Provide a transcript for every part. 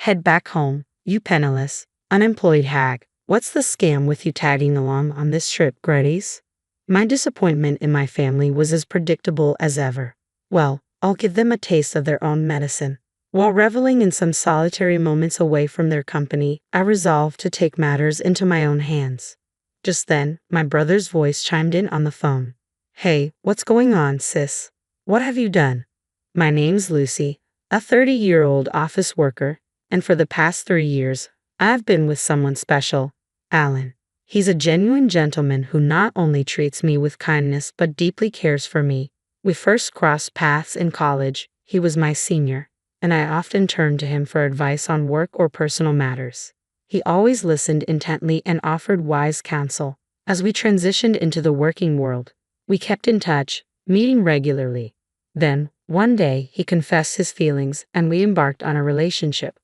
Head back home, you penniless, unemployed hag. What's the scam with you tagging along on this trip, Gretties? My disappointment in my family was as predictable as ever. Well, I'll give them a taste of their own medicine. While reveling in some solitary moments away from their company, I resolved to take matters into my own hands. Just then, my brother's voice chimed in on the phone. Hey, what's going on, sis? What have you done? My name's Lucy, a 30-year-old office worker, and for the past 3 years, I've been with someone special, Alan. He's a genuine gentleman who not only treats me with kindness but deeply cares for me. We first crossed paths in college. He was my senior, and I often turned to him for advice on work or personal matters. He always listened intently and offered wise counsel. As we transitioned into the working world, we kept in touch, meeting regularly. Then, one day, he confessed his feelings and we embarked on a relationship.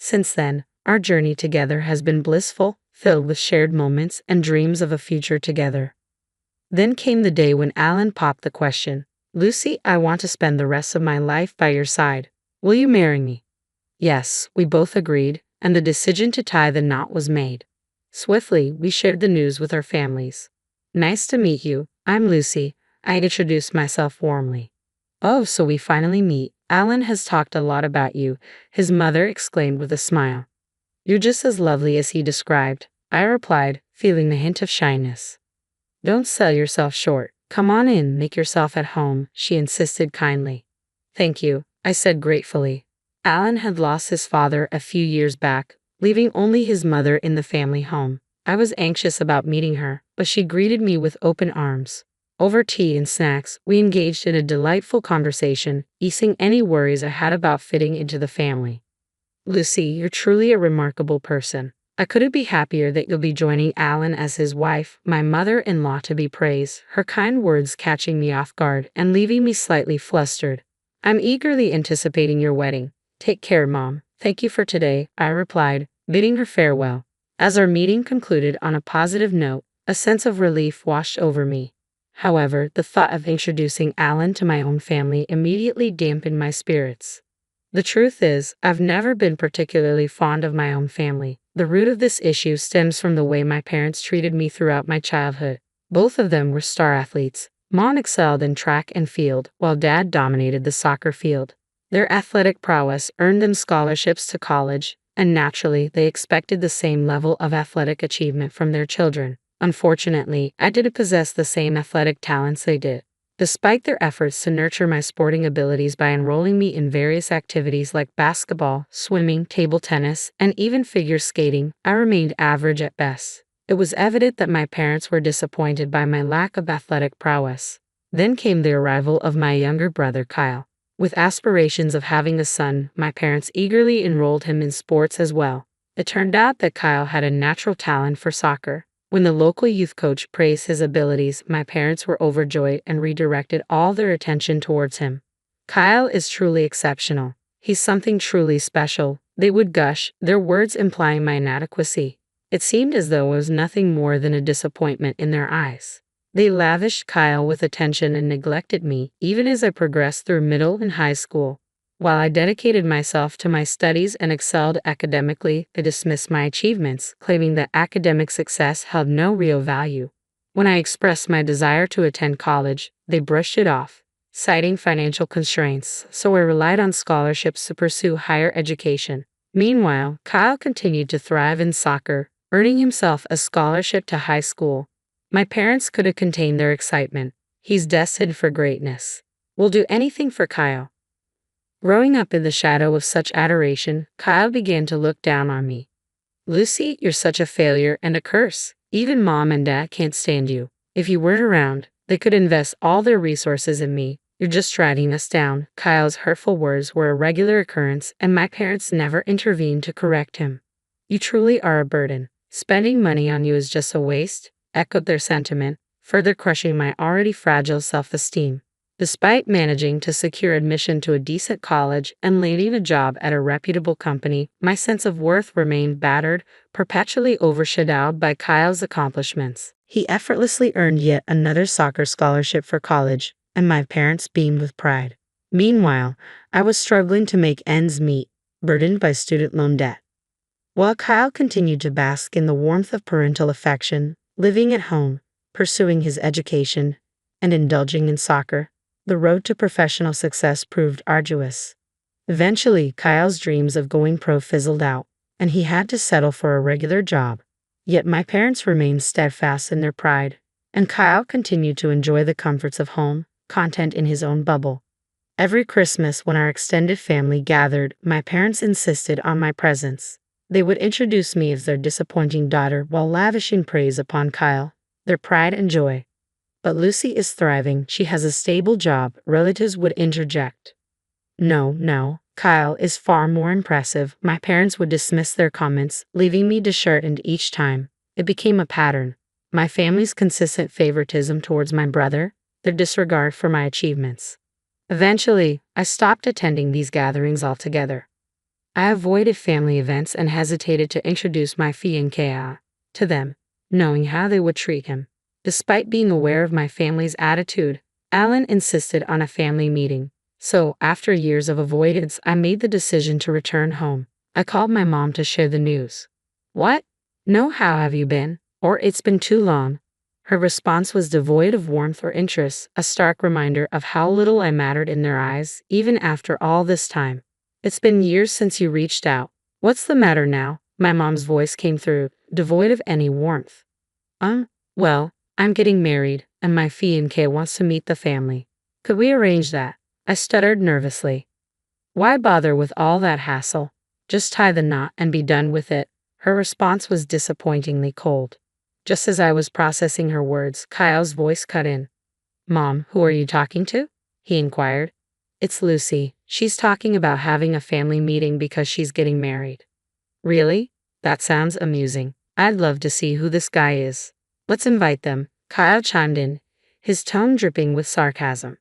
Since then, our journey together has been blissful, filled with shared moments and dreams of a future together. Then came the day when Alan popped the question, Lucy, I want to spend the rest of my life by your side. Will you marry me? Yes, we both agreed, and the decision to tie the knot was made. Swiftly, we shared the news with our families. Nice to meet you, I'm Lucy. I introduced myself warmly. Oh, so we finally meet. Alan has talked a lot about you, his mother exclaimed with a smile. You're just as lovely as he described, I replied, feeling the hint of shyness. Don't sell yourself short. Come on in, make yourself at home, she insisted kindly. Thank you, I said gratefully. Alan had lost his father a few years back, leaving only his mother in the family home. I was anxious about meeting her, but she greeted me with open arms. Over tea and snacks, we engaged in a delightful conversation, easing any worries I had about fitting into the family. Lucy, you're truly a remarkable person. I couldn't be happier that you'll be joining Alan as his wife, my mother-in-law to be praised, her kind words catching me off guard and leaving me slightly flustered. I'm eagerly anticipating your wedding. Take care, Mom. Thank you for today, I replied, bidding her farewell. As our meeting concluded on a positive note, a sense of relief washed over me. However, the thought of introducing Alan to my own family immediately dampened my spirits. The truth is, I've never been particularly fond of my own family. The root of this issue stems from the way my parents treated me throughout my childhood. Both of them were star athletes. Mom excelled in track and field, while Dad dominated the soccer field. Their athletic prowess earned them scholarships to college, and naturally, they expected the same level of athletic achievement from their children. Unfortunately, I didn't possess the same athletic talents they did. Despite their efforts to nurture my sporting abilities by enrolling me in various activities like basketball, swimming, table tennis, and even figure skating, I remained average at best. It was evident that my parents were disappointed by my lack of athletic prowess. Then came the arrival of my younger brother Kyle. With aspirations of having a son, my parents eagerly enrolled him in sports as well. It turned out that Kyle had a natural talent for soccer. When the local youth coach praised his abilities, my parents were overjoyed and redirected all their attention towards him. Kyle is truly exceptional. He's something truly special, they would gush, their words implying my inadequacy. It seemed as though it was nothing more than a disappointment in their eyes. They lavished Kyle with attention and neglected me, even as I progressed through middle and high school. While I dedicated myself to my studies and excelled academically, they dismissed my achievements, claiming that academic success held no real value. When I expressed my desire to attend college, they brushed it off, citing financial constraints, so I relied on scholarships to pursue higher education. Meanwhile, Kyle continued to thrive in soccer, earning himself a scholarship to high school. My parents couldn't contain their excitement. He's destined for greatness. We'll do anything for Kyle. Growing up in the shadow of such adoration, Kyle began to look down on me. Lucy, you're such a failure and a curse. Even Mom and Dad can't stand you. If you weren't around, they could invest all their resources in me. You're just dragging us down. Kyle's hurtful words were a regular occurrence, and my parents never intervened to correct him. You truly are a burden. Spending money on you is just a waste, echoed their sentiment, further crushing my already fragile self-esteem. Despite managing to secure admission to a decent college and landing a job at a reputable company, my sense of worth remained battered, perpetually overshadowed by Kyle's accomplishments. He effortlessly earned yet another soccer scholarship for college, and my parents beamed with pride. Meanwhile, I was struggling to make ends meet. burdened by student loan debt. While Kyle continued to bask in the warmth of parental affection, living at home, pursuing his education, and indulging in soccer, the road to professional success proved arduous. Eventually, Kyle's dreams of going pro fizzled out, and he had to settle for a regular job. Yet my parents remained steadfast in their pride, and Kyle continued to enjoy the comforts of home, content in his own bubble. Every Christmas, when our extended family gathered, my parents insisted on my presence. They would introduce me as their disappointing daughter while lavishing praise upon Kyle, their pride and joy. But Lucy is thriving, she has a stable job, relatives would interject. No, no, Kyle is far more impressive, my parents would dismiss their comments, leaving me disheartened each time. It became a pattern. My family's consistent favoritism towards my brother, their disregard for my achievements. Eventually, I stopped attending these gatherings altogether. I avoided family events and hesitated to introduce my fiancé to them, knowing how they would treat him. Despite being aware of my family's attitude, Alan insisted on a family meeting. So, after years of avoidance, I made the decision to return home. I called my mom to share the news. What? No, how have you been? Or it's been too long. Her response was devoid of warmth or interest, a stark reminder of how little I mattered in their eyes, even after all this time. It's been years since you reached out. What's the matter now? My mom's voice came through, devoid of any warmth. Well, I'm getting married, and my fiancé wants to meet the family. Could we arrange that? I stuttered nervously. Why bother with all that hassle? Just tie the knot and be done with it. Her response was disappointingly cold. Just as I was processing her words, Kyle's voice cut in. Mom, who are you talking to? He inquired. It's Lucy. She's talking about having a family meeting because she's getting married. Really? That sounds amusing. I'd love to see who this guy is. Let's invite them. Kyle chimed in, his tone dripping with sarcasm.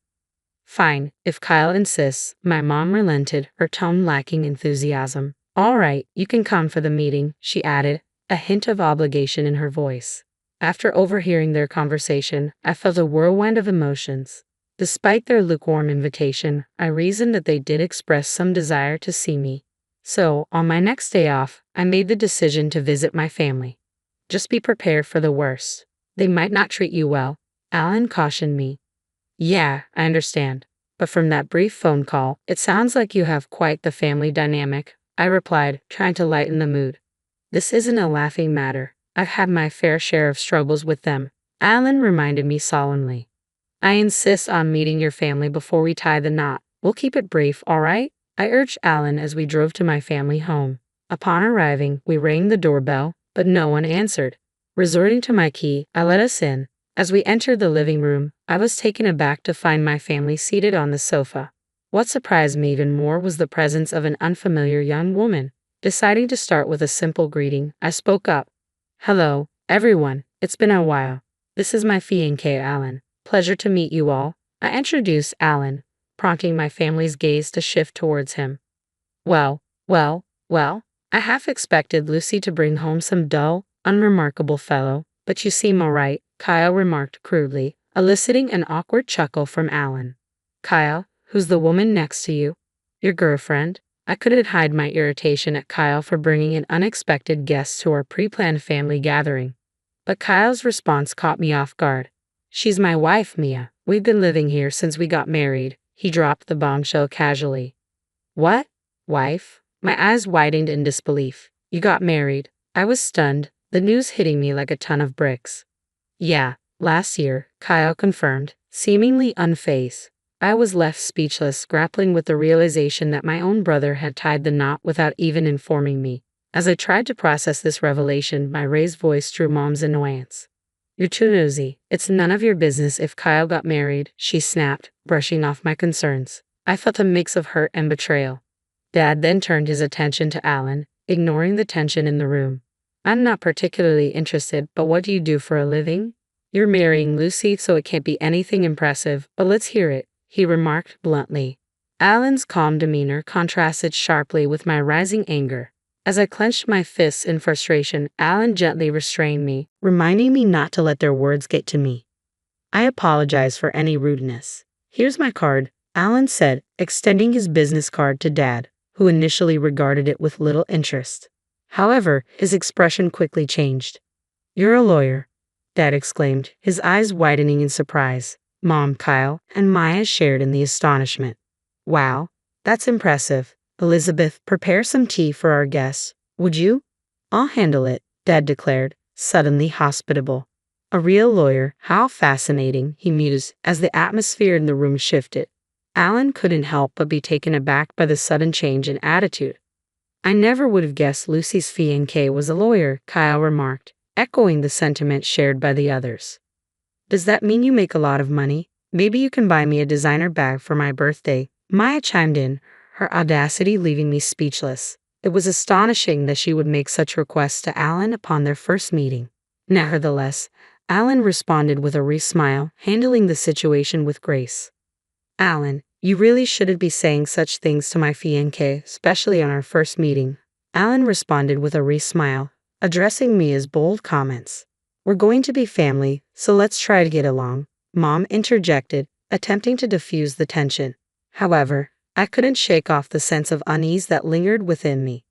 Fine, if Kyle insists, my mom relented, her tone lacking enthusiasm. All right, you can come for the meeting, she added, a hint of obligation in her voice. After overhearing their conversation, I felt a whirlwind of emotions. Despite their lukewarm invitation, I reasoned that they did express some desire to see me. So, on my next day off, I made the decision to visit my family. Just be prepared for the worst. They might not treat you well, Alan cautioned me. Yeah, I understand. But from that brief phone call, it sounds like you have quite the family dynamic, I replied, trying to lighten the mood. This isn't a laughing matter. I've had my fair share of struggles with them, Alan reminded me solemnly. I insist on meeting your family before we tie the knot. We'll keep it brief, all right? I urged Alan as we drove to my family home. Upon arriving, we rang the doorbell, but no one answered. Resorting to my key, I let us in. As we entered the living room, I was taken aback to find my family seated on the sofa. What surprised me even more was the presence of an unfamiliar young woman. Deciding to start with a simple greeting, I spoke up. Hello, everyone. It's been a while. This is my fiancé, Alan. Pleasure to meet you all. I introduced Alan, prompting my family's gaze to shift towards him. Well, I half expected Lucy to bring home some dull, unremarkable fellow, but you seem all right, Kyle remarked crudely, eliciting an awkward chuckle from Alan. Kyle, who's the woman next to you? Your girlfriend? I couldn't hide my irritation at Kyle for bringing an unexpected guest to our pre-planned family gathering. But Kyle's response caught me off guard. She's my wife, Mia. We've been living here since we got married. He dropped the bombshell casually. What? Wife? My eyes widened in disbelief. You got married. I was stunned, the news hitting me like a ton of bricks. Yeah, last year, Kyle confirmed, seemingly unfazed. I was left speechless, grappling with the realization that my own brother had tied the knot without even informing me. As I tried to process this revelation, my raised voice drew Mom's annoyance. You're too nosy. It's none of your business if Kyle got married, she snapped, brushing off my concerns. I felt a mix of hurt and betrayal. Dad then turned his attention to Alan, ignoring the tension in the room. I'm not particularly interested, but what do you do for a living? You're marrying Lucy, so it can't be anything impressive, but let's hear it, he remarked bluntly. Alan's calm demeanor contrasted sharply with my rising anger. As I clenched my fists in frustration, Alan gently restrained me, reminding me not to let their words get to me. I apologize for any rudeness. Here's my card, Alan said, extending his business card to Dad, who initially regarded it with little interest. However, his expression quickly changed. "You're a lawyer," Dad exclaimed, his eyes widening in surprise. Mom, Kyle, and Maya shared in the astonishment. "Wow, that's impressive. Elizabeth, prepare some tea for our guests, would you?" "I'll handle it," Dad declared, suddenly hospitable. "A real lawyer, how fascinating," he mused as the atmosphere in the room shifted. Alan couldn't help but be taken aback by the sudden change in attitude. "I never would have guessed Lucy's fiancé was a lawyer," Kyle remarked, echoing the sentiment shared by the others. "Does that mean you make a lot of money? Maybe you can buy me a designer bag for my birthday," Maya chimed in, her audacity leaving me speechless. It was astonishing that she would make such requests to Alan upon their first meeting. Nevertheless, Alan responded with a wry smile, handling the situation with grace. "Alan, you really shouldn't be saying such things to my fiancé, especially on our first meeting," Alan responded with a wry smile, addressing me as bold comments. "We're going to be family, so let's try to get along," Mom interjected, attempting to diffuse the tension. However, I couldn't shake off the sense of unease that lingered within me.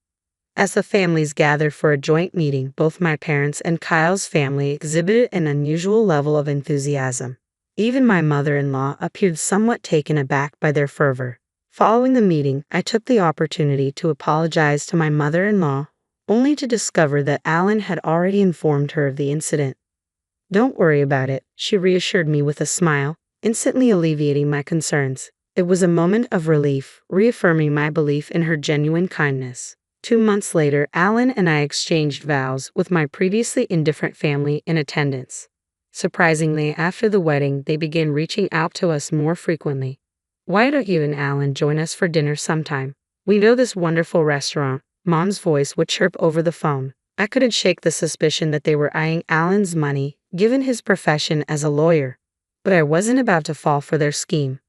As the families gathered for a joint meeting, both my parents and Kyle's family exhibited an unusual level of enthusiasm. Even my mother-in-law appeared somewhat taken aback by their fervor. Following the meeting, I took the opportunity to apologize to my mother-in-law, only to discover that Alan had already informed her of the incident. "Don't worry about it," she reassured me with a smile, instantly alleviating my concerns. It was a moment of relief, reaffirming my belief in her genuine kindness. 2 months later, Alan and I exchanged vows, with my previously indifferent family in attendance. Surprisingly, after the wedding, they began reaching out to us more frequently. "Why don't you and Alan join us for dinner sometime? We know this wonderful restaurant," Mom's voice would chirp over the phone. I couldn't shake the suspicion that they were eyeing Alan's money, given his profession as a lawyer. But I wasn't about to fall for their scheme.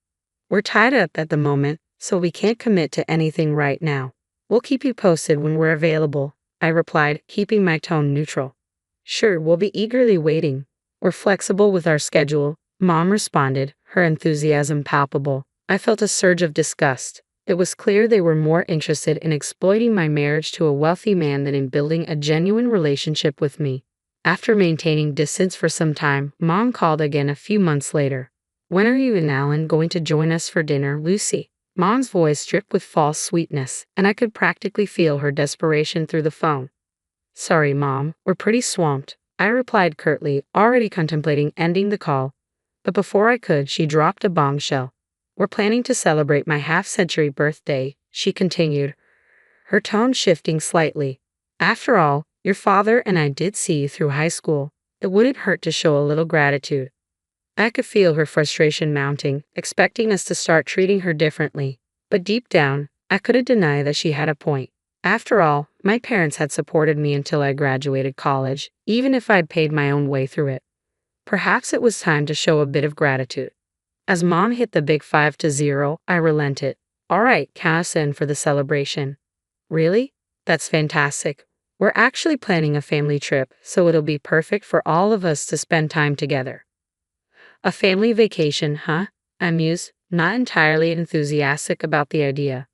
"We're tied up at the moment, so we can't commit to anything right now. We'll keep you posted when we're available," I replied, keeping my tone neutral. "Sure, we'll be eagerly waiting. We're flexible with our schedule," Mom responded, her enthusiasm palpable. I felt a surge of disgust. It was clear they were more interested in exploiting my marriage to a wealthy man than in building a genuine relationship with me. After maintaining distance for some time, Mom called again a few months later. "When are you and Alan going to join us for dinner, Lucy?" Mom's voice dripped with false sweetness, and I could practically feel her desperation through the phone. "Sorry, Mom, we're pretty swamped," I replied curtly, already contemplating ending the call. But before I could, she dropped a bombshell. "We're planning to celebrate my half-century birthday," she continued, her tone shifting slightly. "After all, your father and I did see you through high school. It wouldn't hurt to show a little gratitude." I could feel her frustration mounting, expecting us to start treating her differently. But deep down, I couldn't deny that she had a point. After all, my parents had supported me until I graduated college, even if I'd paid my own way through it. Perhaps it was time to show a bit of gratitude. As Mom hit the big 5-0, I relented. "All right, count us in for the celebration." "Really? That's fantastic. We're actually planning a family trip, so it'll be perfect for all of us to spend time together." "A family vacation, huh?" I mused, not entirely enthusiastic about the idea.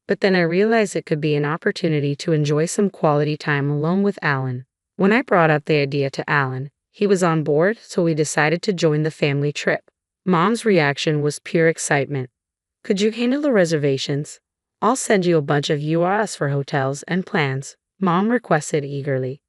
But then I realized it could be an opportunity to enjoy some quality time alone with Alan. When I brought up the idea to Alan, he was on board, so we decided to join the family trip. Mom's reaction was pure excitement. "Could you handle the reservations? I'll send you a bunch of URLs for hotels and plans," Mom requested eagerly.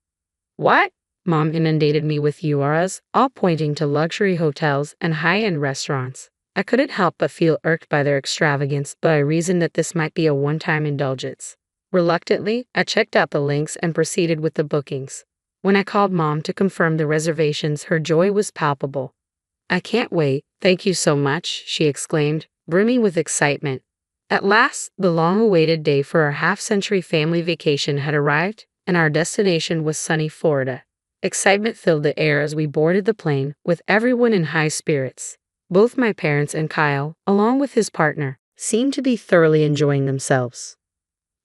"What?" Mom inundated me with URLs, all pointing to luxury hotels and high-end restaurants. I couldn't help but feel irked by their extravagance, but I reasoned that this might be a one-time indulgence. Reluctantly, I checked out the links and proceeded with the bookings. When I called Mom to confirm the reservations, her joy was palpable. "I can't wait, thank you so much," she exclaimed, brimming with excitement. At last, the long-awaited day for our half-century family vacation had arrived, and our destination was sunny Florida. Excitement filled the air as we boarded the plane, with everyone in high spirits. Both my parents and Kyle, along with his partner, seemed to be thoroughly enjoying themselves.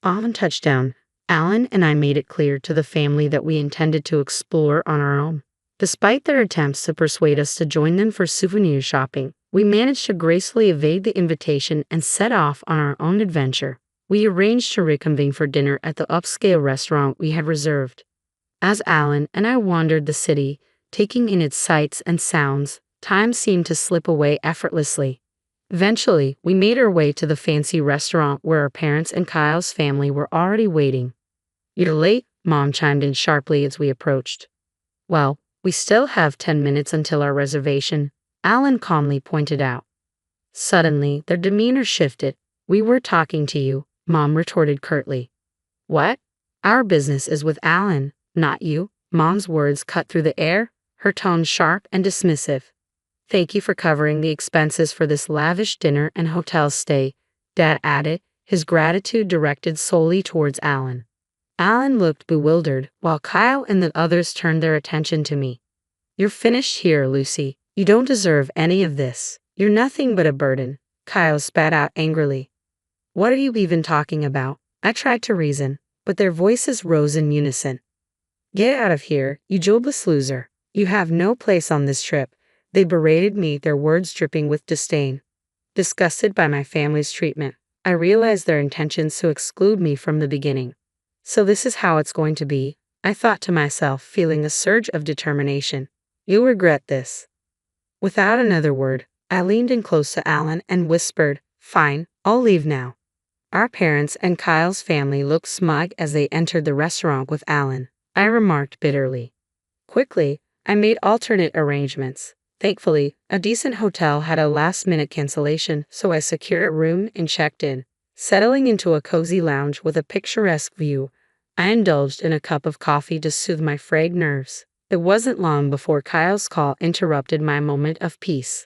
On touchdown, Alan and I made it clear to the family that we intended to explore on our own. Despite their attempts to persuade us to join them for souvenir shopping, we managed to gracefully evade the invitation and set off on our own adventure. We arranged to reconvene for dinner at the upscale restaurant we had reserved. As Alan and I wandered the city, taking in its sights and sounds, time seemed to slip away effortlessly. Eventually, we made our way to the fancy restaurant where our parents and Kyle's family were already waiting. "You're late," Mom chimed in sharply as we approached. "Well, we still have 10 minutes until our reservation," Alan calmly pointed out. Suddenly, their demeanor shifted. "We were talking to you," Mom retorted curtly. "What? Our business is with Alan, not you." Mom's words cut through the air, her tone sharp and dismissive. "Thank you for covering the expenses for this lavish dinner and hotel stay," Dad added, his gratitude directed solely towards Alan. Alan looked bewildered, while Kyle and the others turned their attention to me. "You're finished here, Lucy. You don't deserve any of this. You're nothing but a burden," Kyle spat out angrily. "What are you even talking about?" I tried to reason, but their voices rose in unison. "Get out of here, you jobless loser. You have no place on this trip," they berated me, their words dripping with disdain. Disgusted by my family's treatment, I realized their intentions to exclude me from the beginning. So this is how it's going to be, I thought to myself, feeling a surge of determination. "You'll regret this." Without another word, I leaned in close to Alan and whispered, "Fine, I'll leave now." Our parents and Kyle's family looked smug as they entered the restaurant with Alan, I remarked bitterly. Quickly, I made alternate arrangements. Thankfully, a decent hotel had a last-minute cancellation, so I secured a room and checked in. Settling into a cozy lounge with a picturesque view, I indulged in a cup of coffee to soothe my frayed nerves. It wasn't long before Kyle's call interrupted my moment of peace.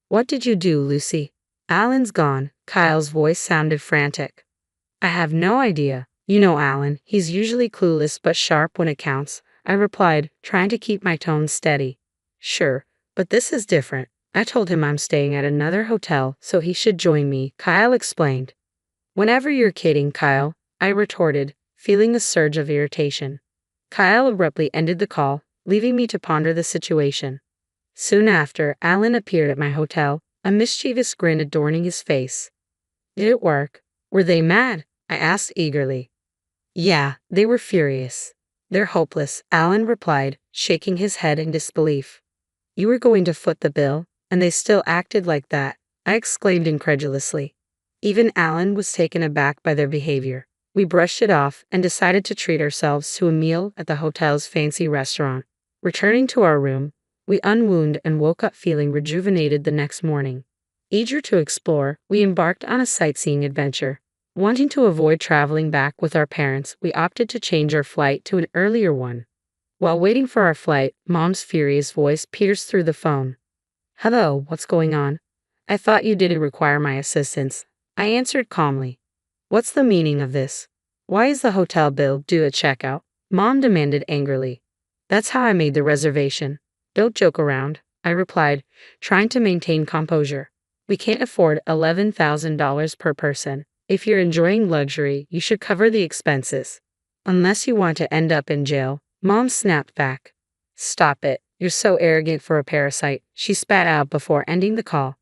"What did you do, Lucy?" "Alan's gone." Kyle's voice sounded frantic. "I have no idea. You know Alan, he's usually clueless but sharp when it counts," I replied, trying to keep my tone steady. "Sure, but this is different. I told him I'm staying at another hotel, so he should join me," Kyle explained. "Whenever you're kidding, Kyle," I retorted, feeling a surge of irritation. Kyle abruptly ended the call, leaving me to ponder the situation. Soon after, Alan appeared at my hotel, a mischievous grin adorning his face. "Did it work? Were they mad?" I asked eagerly. "Yeah, they were furious. They're hopeless," Alan replied, shaking his head in disbelief. "You were going to foot the bill, and they still acted like that," I exclaimed incredulously. Even Alan was taken aback by their behavior. We brushed it off and decided to treat ourselves to a meal at the hotel's fancy restaurant. Returning to our room, we unwound and woke up feeling rejuvenated the next morning. Eager to explore, we embarked on a sightseeing adventure. Wanting to avoid traveling back with our parents, we opted to change our flight to an earlier one. While waiting for our flight, Mom's furious voice pierced through the phone. "Hello, what's going on? I thought you didn't require my assistance," I answered calmly. "What's the meaning of this? Why is the hotel bill due at checkout?" Mom demanded angrily. "That's how I made the reservation. Don't joke around," I replied, trying to maintain composure. "We can't afford $11,000 per person. If you're enjoying luxury, you should cover the expenses. Unless you want to end up in jail," Mom snapped back. "Stop it. You're so arrogant for a parasite," she spat out before ending the call.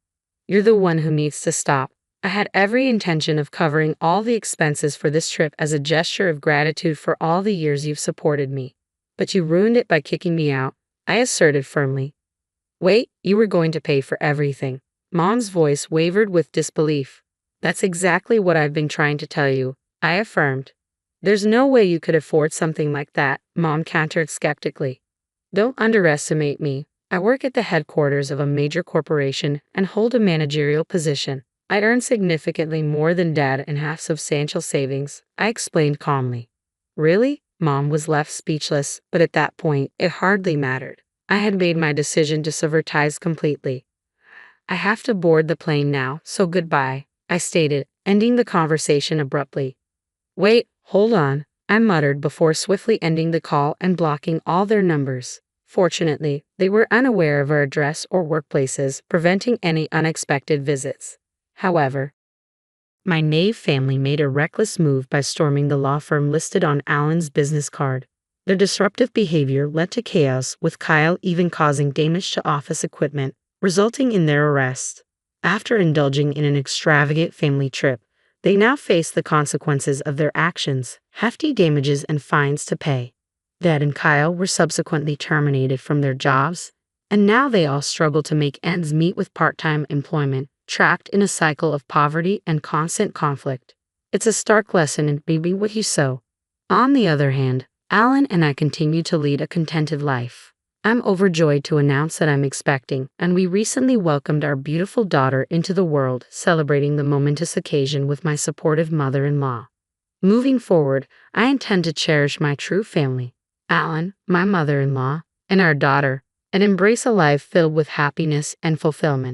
"You're the one who needs to stop. I had every intention of covering all the expenses for this trip as a gesture of gratitude for all the years you've supported me. But you ruined it by kicking me out," I asserted firmly. "Wait, you were going to pay for everything." Mom's voice wavered with disbelief. "That's exactly what I've been trying to tell you," I affirmed. "There's no way you could afford something like that," Mom countered skeptically. "Don't underestimate me. I work at the headquarters of a major corporation and hold a managerial position. I'd earn significantly more than Dad and have substantial savings," I explained calmly. "Really?" Mom was left speechless, but at that point, it hardly mattered. I had made my decision to sever ties completely. "I have to board the plane now, so goodbye," I stated, ending the conversation abruptly. "Wait, hold on," I muttered before swiftly ending the call and blocking all their numbers. Fortunately, they were unaware of our address or workplaces, preventing any unexpected visits. However, my Nave family made a reckless move by storming the law firm listed on Alan's business card. Their disruptive behavior led to chaos, with Kyle even causing damage to office equipment, resulting in their arrest. After indulging in an extravagant family trip, They now face the consequences of their actions, hefty damages and fines to pay. Dad and Kyle were subsequently terminated from their jobs, and now they all struggle to make ends meet with part-time employment, trapped in a cycle of poverty and constant conflict. It's a stark lesson in be what you sow. On the other hand, Alan and I continue to lead a contented life. I'm overjoyed to announce that I'm expecting, and we recently welcomed our beautiful daughter into the world, celebrating the momentous occasion with my supportive mother-in-law. Moving forward, I intend to cherish my true family, Alan, my mother-in-law, and our daughter, and embrace a life filled with happiness and fulfillment.